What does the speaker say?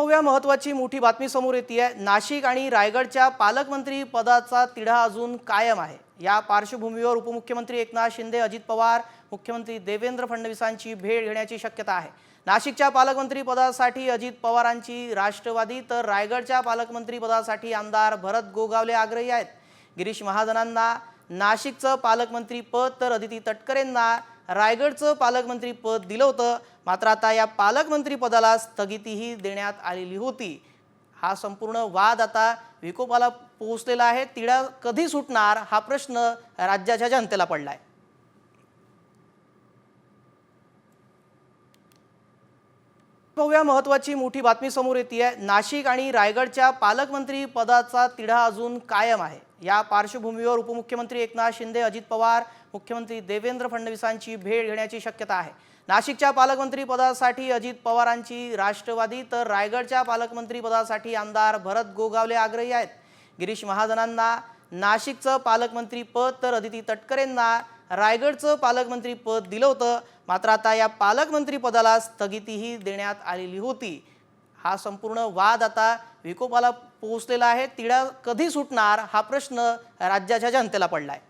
पाहूया महत्त्वाची मोठी बातमी समोर येते। नाशिक आणि रायगडच्या पालकमंत्री पदाचा तिढा अजून कायम आहे। या पार्श्वभूमीवर उपमुख्यमंत्री एकनाथ शिंदे, अजित पवार, मुख्यमंत्री देवेंद्र फडणवीसांची भेट घेण्याची शक्यता आहे। नाशिकच्या पालकमंत्री पदासाठी अजित पवारांची राष्ट्रवादी तर रायगडच्या पालकमंत्री पदासाठी आमदार भरत गोगावले आग्रही आहेत। गिरीश महाजनांना नाशिकचं पालकमंत्री पद तर अदिती तटकरेंना रायगडचं पालकमंत्री पद दिलं होतं, मात्र आता या पालकमंत्री पदाला स्थगितीही देण्यात आलेली होती। हा संपूर्ण वाद आता विकोपाला पोहोचलेला आहे। तिढा कधी सुटणार हा प्रश्न राज्याच्या जनतेला पडलाय। पाहूया महत्त्वाची मोठी बातमी समोर येते। नाशिक आणि रायगडच्या पालकमंत्री पदाचा तिढा अजून कायम आहे। या पार्श्वभूमीवर उपमुख्यमंत्री एकनाथ शिंदे, अजित पवार, मुख्यमंत्री देवेंद्र फडणवीसांची भेट घेण्याची शक्यता आहे। नाशिकच्या पालकमंत्री पदासाठी अजित पवारांची राष्ट्रवादी तर रायगडच्या पालकमंत्री पदासाठी आमदार भरत गोगावले आग्रही आहेत। गिरीश महाजनांना नाशिकचं पालकमंत्री पद तर अदिती तटकरेंना रायगडचं पालकमंत्री पद दिलं होतं, मात्र आता या पालकमंत्री पदाला स्थगितीही देण्यात आलेली होती। हा संपूर्ण वाद आता विकोपाला पोहोचलेला आहे। तिढा कधी सुटणार हा प्रश्न राज्याच्या जनतेला पडलाय।